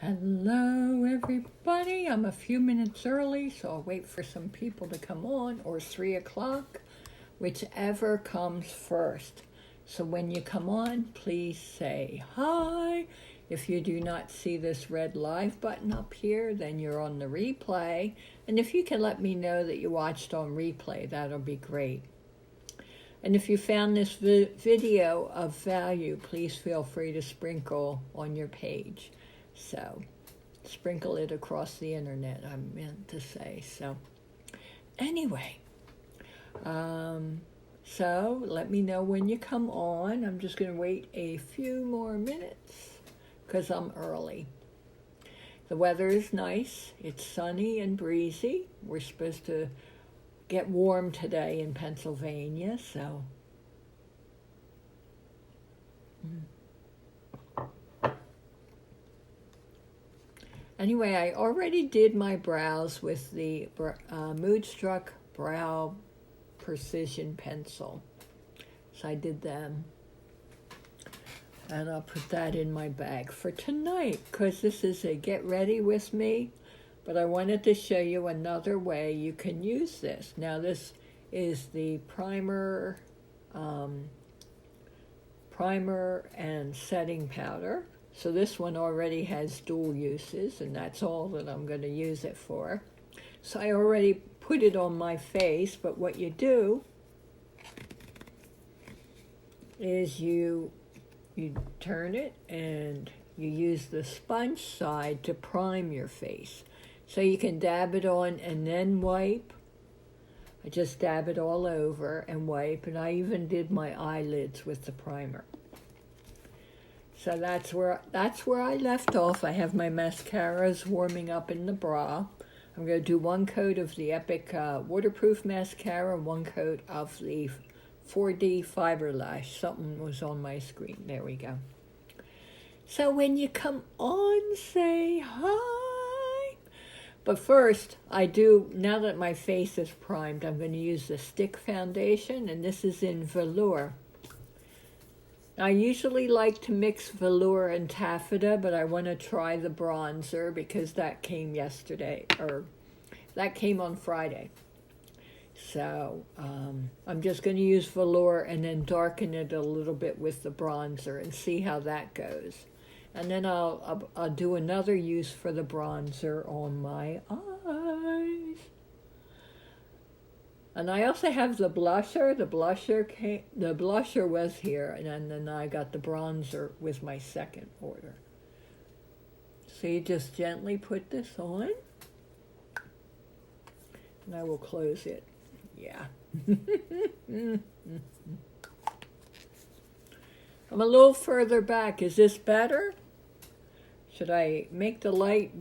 Hello, everybody. I'm a few minutes early, so I'll wait for some people to come on, or 3 o'clock, whichever comes first. So when you come on, please say hi. If you do not see this red live button up here, then you're on the replay. And if you can let me know that you watched on replay, that'll be great. And if you found this video of value, please feel free to sprinkle on your page. So, sprinkle it across the internet, I meant to say. So, anyway, so let me know when you come on. I'm just going to wait a few more minutes because I'm early. The weather is nice. It's sunny and breezy. We're supposed to get warm today in Pennsylvania, so. Anyway, I already did my brows with the Moodstruck Brow Precision Pencil. So I did them. And I'll put that in my bag for tonight, because this is a get ready with me. But I wanted to show you another way you can use this. Now this is the primer and setting powder. So this one already has dual uses, and that's all that I'm going to use it for. So I already put it on my face, but what you do is you turn it and you use the sponge side to prime your face. So you can dab it on and then wipe. I just dab it all over and wipe, and I even did my eyelids with the primer. So that's where I left off. I have my mascaras warming up in the bra. I'm going to do one coat of the Epic waterproof mascara, one coat of the 4D Fiber Lash. Something was on my screen. There we go. So when you come on, say hi. But first, now that my face is primed, I'm going to use the stick foundation, and this is in Velour. I usually like to mix velour and taffeta, but I want to try the bronzer because that came yesterday, or that came on Friday. So I'm just going to use velour and then darken it a little bit with the bronzer and see how that goes. And then I'll do another use for the bronzer on my eyes. And I also have the blusher. The blusher was here, and then I got the bronzer with my second order. So you just gently put this on, and I will close it. Yeah. I'm a little further back. Is this better? Should I make the light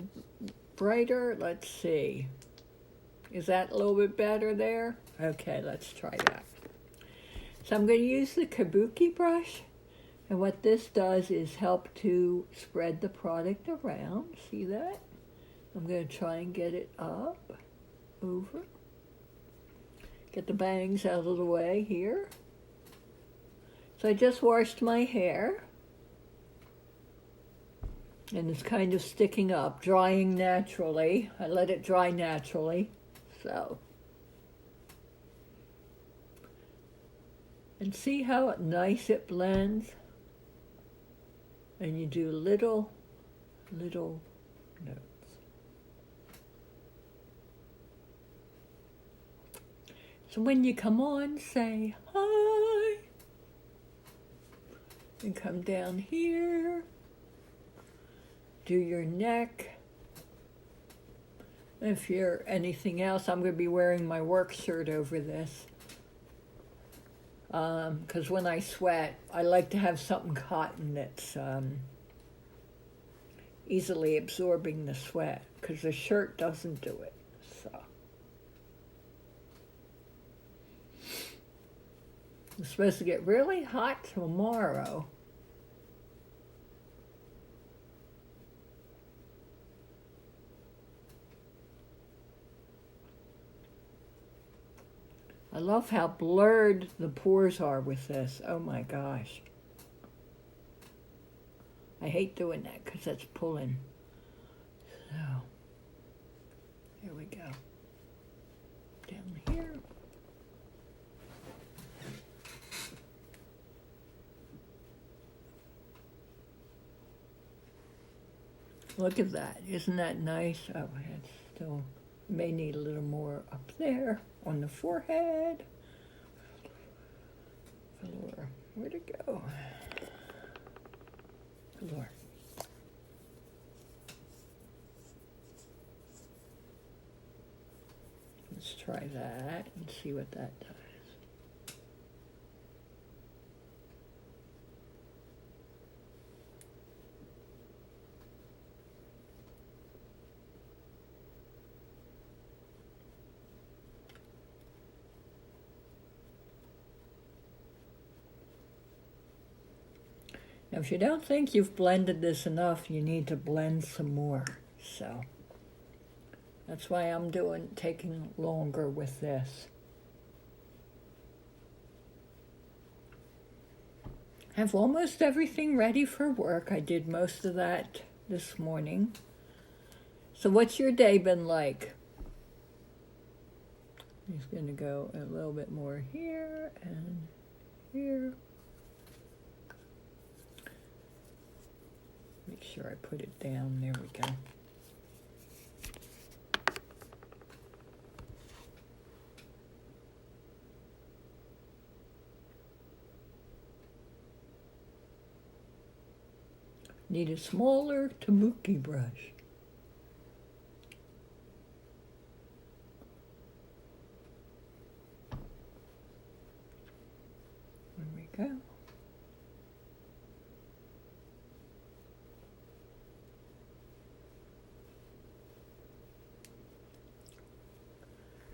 brighter? Let's see. Is that a little bit better there? Okay, let's try that. So I'm going to use the kabuki brush. And what this does is help to spread the product around. See that? I'm going to try and get it up, over. Get the bangs out of the way here. So I just washed my hair. And it's kind of sticking up, drying naturally. I let it dry naturally. So, and see how nice it blends? And you do little notes. So when you come on, say hi. And come down here. Do your neck. If you're anything else, I'm going to be wearing my work shirt over this. Because when I sweat, I like to have something cotton that's easily absorbing the sweat, because the shirt doesn't do it. So it's supposed to get really hot tomorrow. I love how blurred the pores are with this. Oh my gosh. I hate doing that because that's pulling. So, here we go. Down here. Look at that. Isn't that nice? Oh, it's still may need a little more up there on the forehead. Laura, where'd it go? Laura. Let's try that and see what that does. Now, if you don't think you've blended this enough, you need to blend some more. So that's why I'm taking longer with this. I have almost everything ready for work. I did most of that this morning. So what's your day been like? I'm just going to go a little bit more here and here. Make sure I put it down. There we go. Need a smaller tamuki brush. There we go.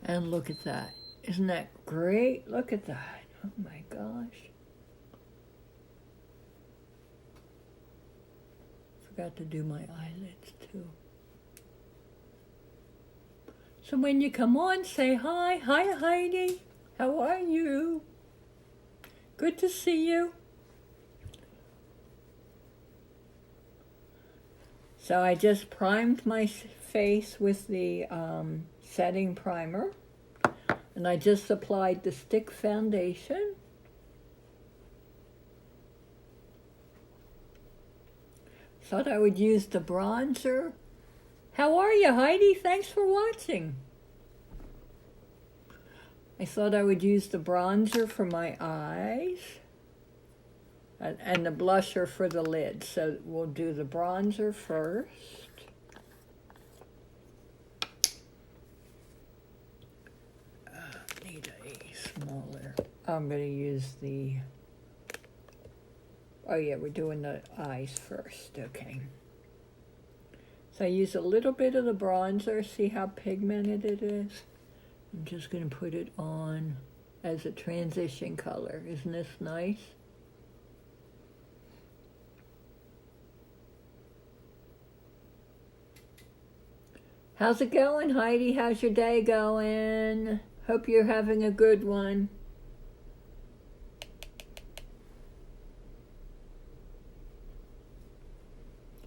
And look at that. Isn't that great? Look at that. Oh my gosh. Forgot to do my eyelids too. So when you come on, say hi. Hi, Heidi. How are you? Good to see you. So I just primed my face with the setting primer, and I just applied the stick foundation. Thought I would use the bronzer. How are you, Heidi? Thanks for watching. I thought I would use the bronzer for my eyes and the blusher for the lid. So we'll do the bronzer first. Need a smaller. I'm going to use the... Oh yeah, we're doing the eyes first. Okay. So I use a little bit of the bronzer. See how pigmented it is? I'm just going to put it on as a transition color. Isn't this nice? How's it going, Heidi? How's your day going? Hope you're having a good one.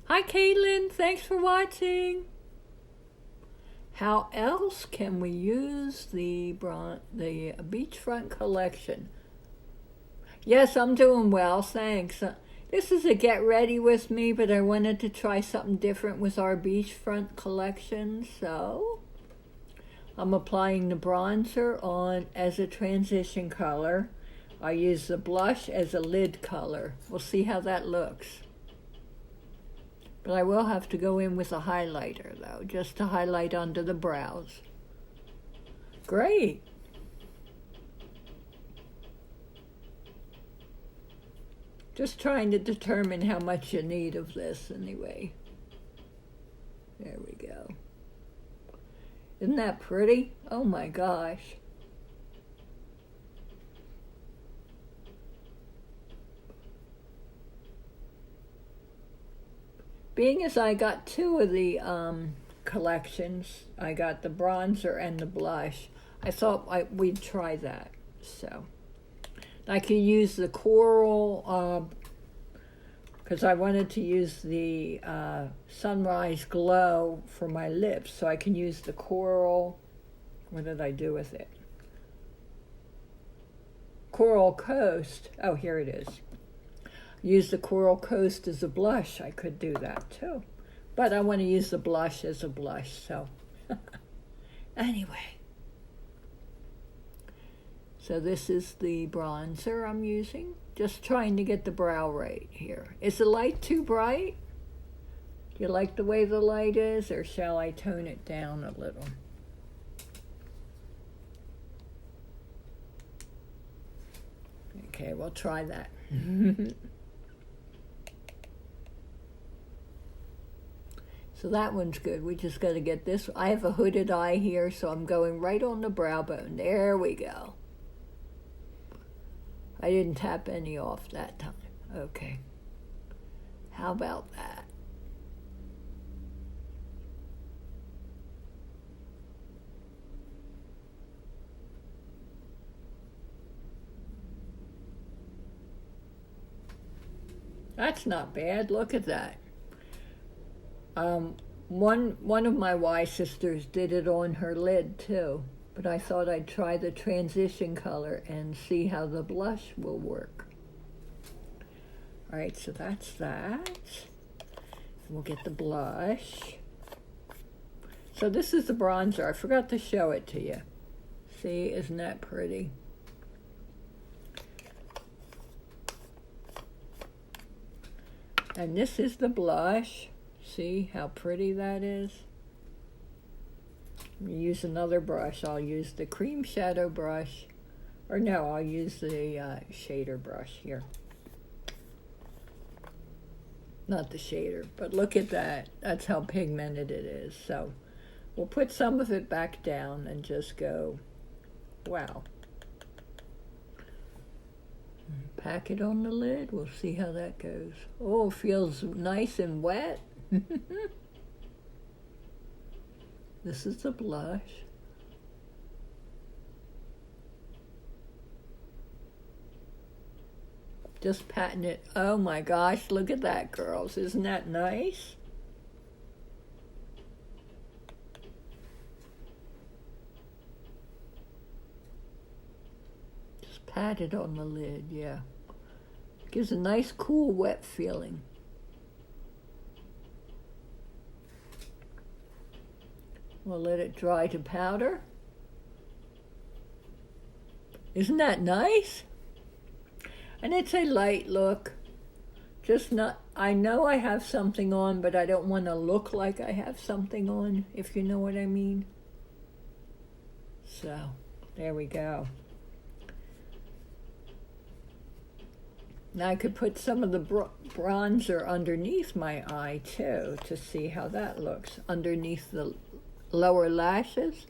Hi, Caitlin. Thanks for watching. How else can we use the beachfront collection? Yes, I'm doing well, thanks. This is a get ready with me, but I wanted to try something different with our beachfront collection, so I'm applying the bronzer on as a transition color. I use the blush as a lid color. We'll see how that looks. But I will have to go in with a highlighter, though, just to highlight under the brows. Great. Just trying to determine how much you need of this, anyway. There we go. Isn't that pretty? Oh, my gosh. Being as I got two of the collections, I got the bronzer and the blush, I thought we'd try that. So I could use the coral because I wanted to use the Sunrise Glow for my lips, so I can use the Coral. What did I do with it? Coral Coast. Oh, here it is. Use the Coral Coast as a blush. I could do that too. But I want to use the blush as a blush, so. Anyway. So this is the bronzer I'm using. Just trying to get the brow right here. Is the light too bright? Do you like the way the light is, or shall I tone it down a little? Okay, we'll try that. So that one's good. We just got to get this. I have a hooded eye here, so I'm going right on the brow bone. There we go. I didn't tap any off that time. Okay. How about that? That's not bad. Look at that. One of my Y sisters did it on her lid too, but I thought I'd try the transition color and see how the blush will work. All right, so that's that. We'll get the blush. So this is the bronzer. I forgot to show it to you. See, isn't that pretty? And this is the blush. See how pretty that is? Use another brush. I'll use the cream shadow brush. Or no, I'll use the shader brush here. Not the shader, but look at that. That's how pigmented it is. So we'll put some of it back down and just go, wow. Pack it on the lid. We'll see how that goes. Oh, feels nice and wet. This is the blush. Just patting it. Oh my gosh, look at that, girls. Isn't that nice? Just pat it on the lid, yeah. Gives a nice, cool, wet feeling. We'll let it dry to powder. Isn't that nice? And it's a light look. Just not, I know I have something on, but I don't want to look like I have something on, if you know what I mean. So, there we go. Now I could put some of the bronzer underneath my eye too, to see how that looks. Underneath the lower lashes.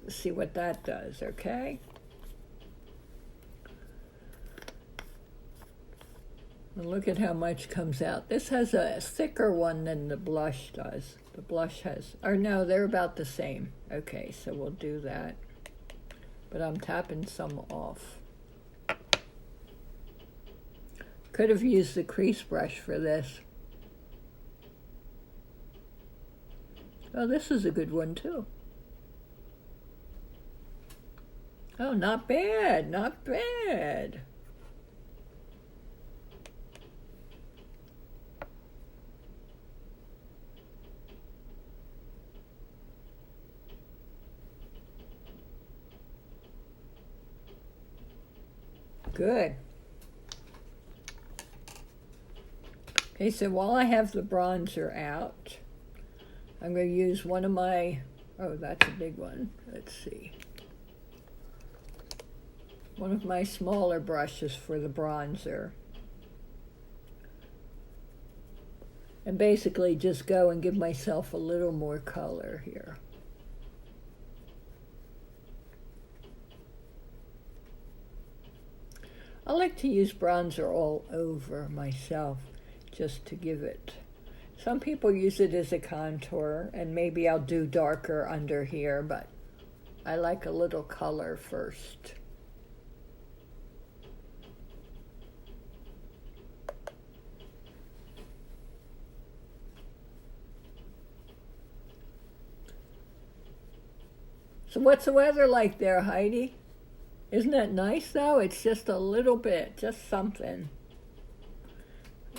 Let's see what that does, okay? And look at how much comes out. This has a thicker one than the blush does. The blush has, or no, they're about the same. Okay, so we'll do that. But I'm tapping some off. Could have used the crease brush for this. Oh, this is a good one too. Oh, not bad, not bad. Good. Okay, so while I have the bronzer out, I'm going to use one of my, oh, that's a big one. Let's see. One of my smaller brushes for the bronzer. And basically just go and give myself a little more color here. I like to use bronzer all over myself, just to give it. Some people use it as a contour, and maybe I'll do darker under here, but I like a little color first. So what's the weather like there, Heidi? Isn't that nice, though? It's just a little bit, just something.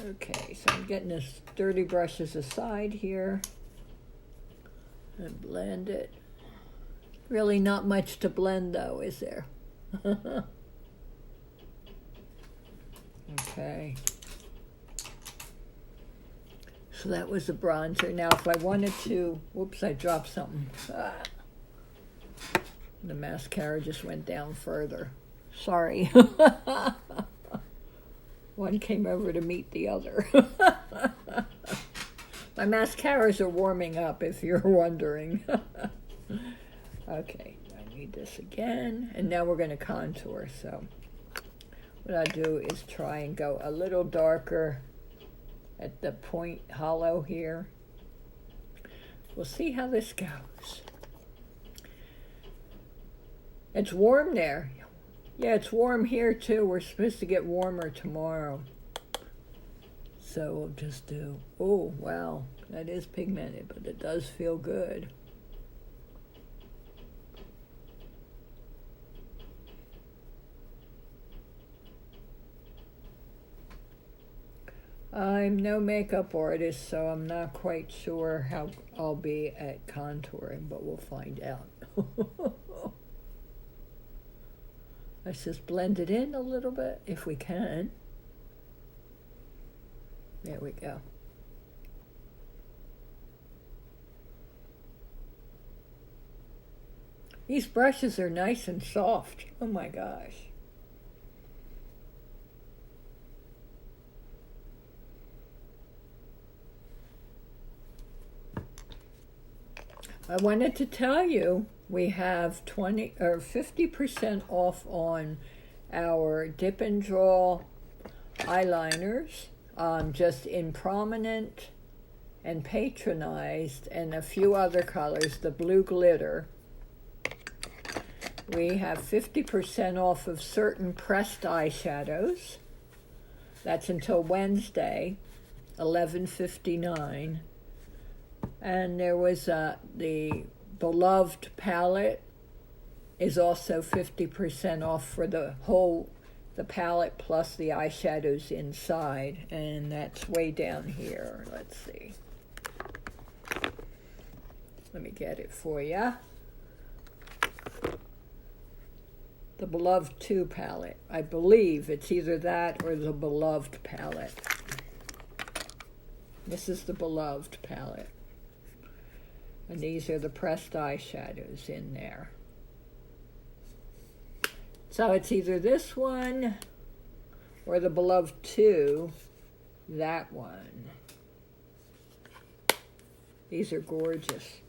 Okay, so I'm getting this dirty brushes aside here and blend it. Really not much to blend, though, is there? Okay. So that was the bronzer. Now, if I wanted to, whoops, I dropped something. The mascara just went down further. Sorry. One came over to meet the other. My mascaras are warming up, if you're wondering. Okay, I need this again. And now we're going to contour. So what I do is try and go a little darker at the point hollow here. We'll see how this goes. It's warm there. Yeah, it's warm here too. We're supposed to get warmer tomorrow. So we'll just do, oh wow, that is pigmented, but it does feel good. I'm no makeup artist, so I'm not quite sure how I'll be at contouring, but we'll find out. Let's just blend it in a little bit, if we can. There we go. These brushes are nice and soft. Oh my gosh. I wanted to tell you we have 20 or 50% off on our Dip and Draw eyeliners, just in Prominent and Patronized, and a few other colors, the blue glitter. We have 50% off of certain pressed eyeshadows. That's until Wednesday, 11:59. And there was the Beloved palette is also 50% off for the palette plus the eyeshadows inside, and that's way down here. Let's see. Let me get it for you. The Beloved 2 palette. I believe it's either that or the Beloved palette. This is the Beloved palette. And these are the pressed eyeshadows in there. So it's either this one or the Beloved 2, that one. These are gorgeous.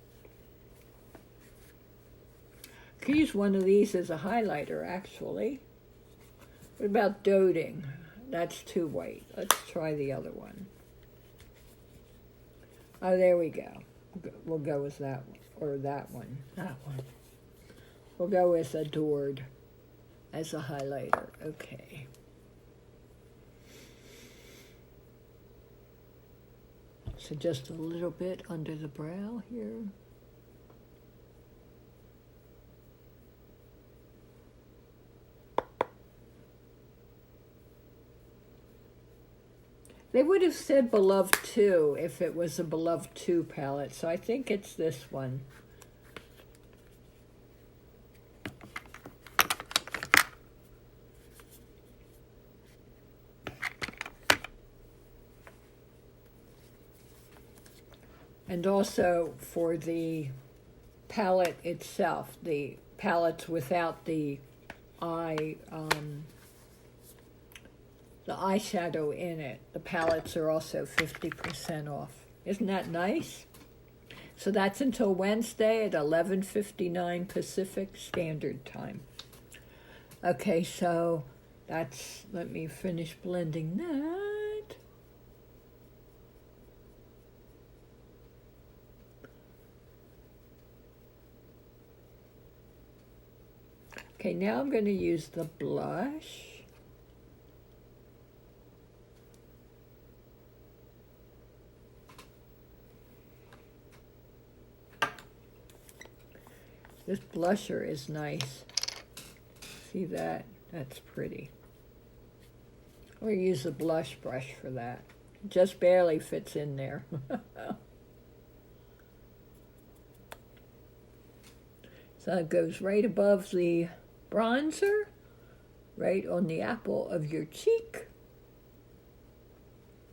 Could use one of these as a highlighter, actually. What about Doting? That's too white. Let's try the other one. Oh, there we go. We'll go with that one, or that one. That one. We'll go with Adored as a highlighter. Okay. So just a little bit under the brow here. They would have said Beloved 2 if it was a Beloved 2 palette, so I think it's this one. And also for the palette itself, the palettes without the eyeshadow in it, the palettes are also 50% off. Isn't that nice? So that's until Wednesday at 11:59 Pacific Standard Time. Okay, so that's, let me finish blending that. Okay, now I'm going to use the blush. This blusher is nice. See that? That's pretty. We'll use the blush brush for that. Just barely fits in there. So it goes right above the bronzer, right on the apple of your cheek.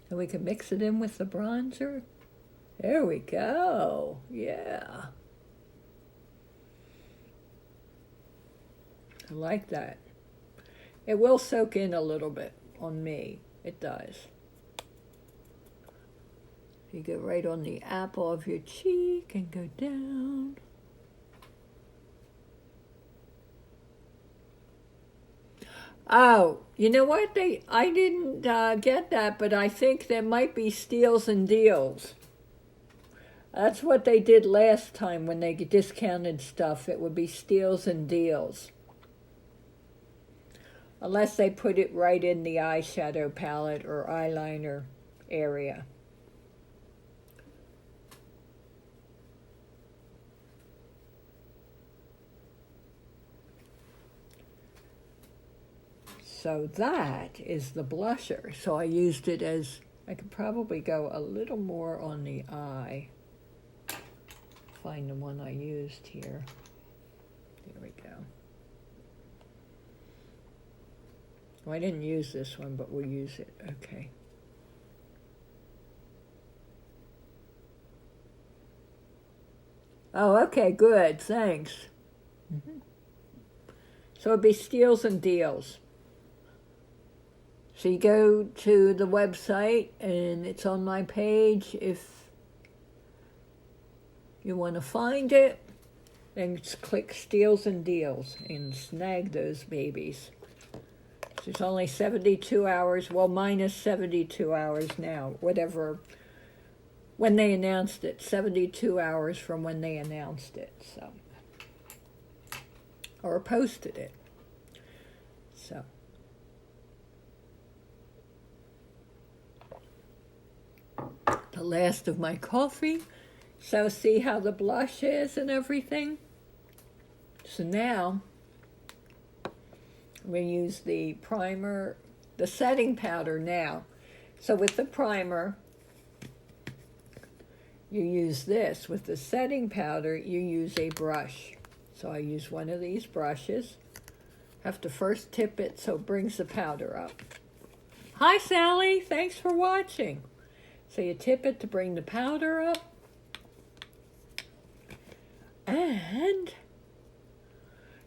And we can mix it in with the bronzer. There we go. Yeah. I like that. It will soak in a little bit on me. It does. You go right on the apple of your cheek and go down. Oh, you know what? I didn't get that, but I think there might be steals and deals. That's what they did last time when they discounted stuff. It would be steals and deals. Unless they put it right in the eyeshadow palette or eyeliner area. So that is the blusher. So I used it as, I could probably go a little more on the eye. Find the one I used here. There we go. Well, I didn't use this one, but we'll use it. Okay. Oh, okay, good. Thanks. Mm-hmm. So it'd be steals and deals. So you go to the website, and it's on my page. If you want to find it, then just click Steals and Deals and snag those babies. There's only 72 hours, well, minus 72 hours now, whatever, when they announced it, 72 hours from when they announced it, so, or posted it, so. The last of my coffee. So see how the blush is and everything? So now, we use the primer, the setting powder now. So with the primer, you use this. With the setting powder, you use a brush. So I use one of these brushes. Have to first tip it so it brings the powder up. Hi, Sally. Thanks for watching. So you tip it to bring the powder up. And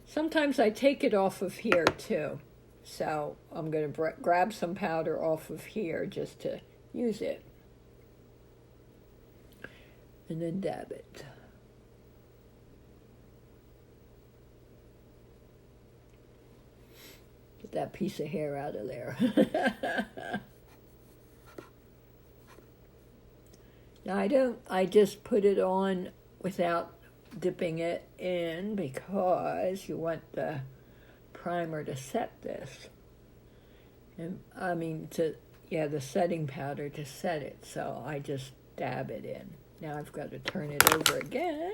sometimes I take it off of here too. So I'm going to grab some powder off of here just to use it. And then dab it. Get that piece of hair out of there. Now I just put it on without dipping it in because you want the primer to set this. And the setting powder to set it. So I just dab it in. Now I've got to turn it over again.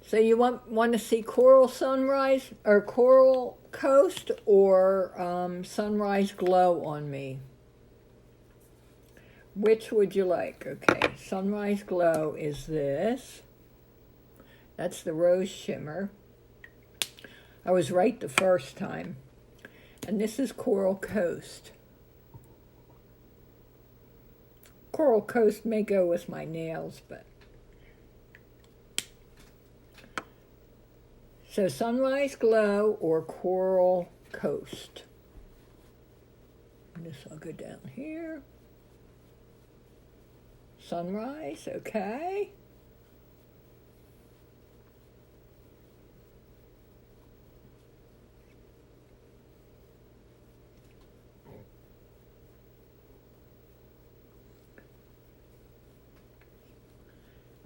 So you want to see Coral Sunrise or Coral Coast or Sunrise Glow on me? Which would you like? Okay, Sunrise Glow is this. That's the Rose Shimmer. I was right the first time. And this is Coral Coast. Coral Coast may go with my nails, but... So Sunrise Glow or Coral Coast. And this will go down here. Sunrise, okay.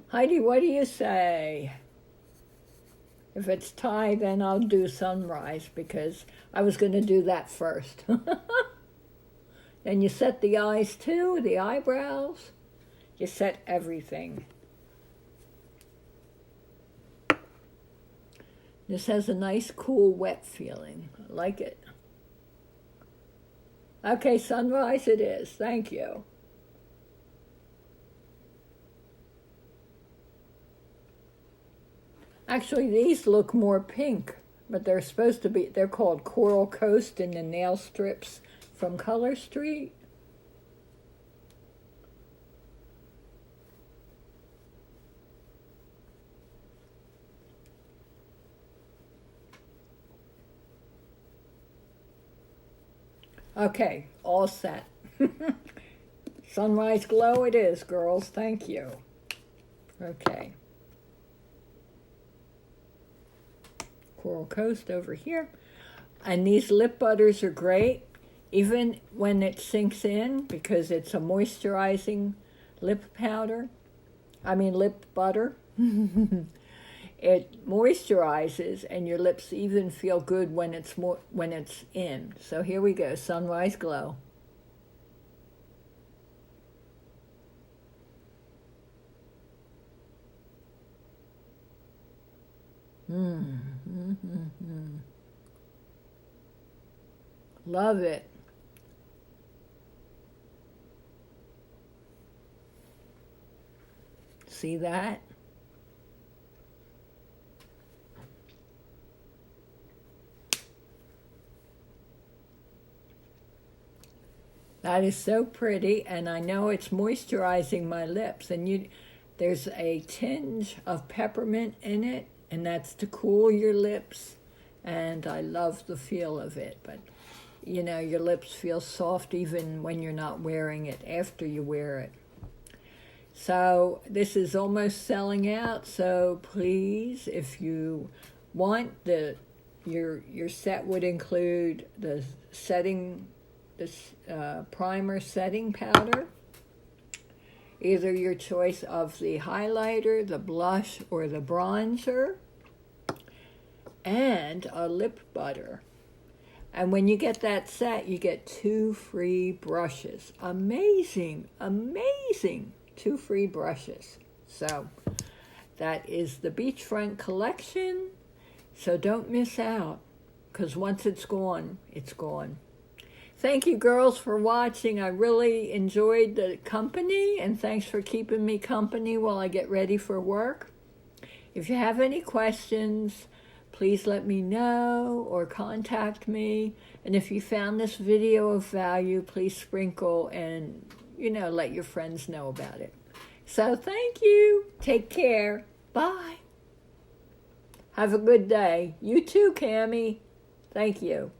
Heidi, what do you say? If it's tie, then I'll do Sunrise because I was going to do that first. And you set the eyes too, the eyebrows. You set everything. This has a nice, cool, wet feeling. I like it. Okay, sunrise it is. Thank you. Actually, these look more pink, but they're supposed to be, they're called Coral Coast in the nail strips from Color Street. Okay, all set. Sunrise glow it is, girls. Thank you. Okay. Coral Coast over here. And these lip butters are great, even when it sinks in, because it's a moisturizing lip powder. Lip butter. It moisturizes, and your lips even feel good when it's in. So here we go, Sunrise Glow. Love it. See that? That is so pretty, and I know it's moisturizing my lips. And there's a tinge of peppermint in it, and that's to cool your lips. And I love the feel of it. But, your lips feel soft even when you're not wearing it, after you wear it. So this is almost selling out. So please, if you want, your set would include the primer setting powder, either your choice of the highlighter, the blush, or the bronzer, and a lip butter. And when you get that set, you get 2 free brushes. Amazing, amazing, 2 free brushes. So that is the Beachfront collection. So don't miss out, because once it's gone, it's gone. Thank you, girls, for watching. I really enjoyed the company, and thanks for keeping me company while I get ready for work. If you have any questions, please let me know or contact me. And if you found this video of value, please sprinkle and, let your friends know about it. So thank you. Take care. Bye. Have a good day. You too, Cammie. Thank you.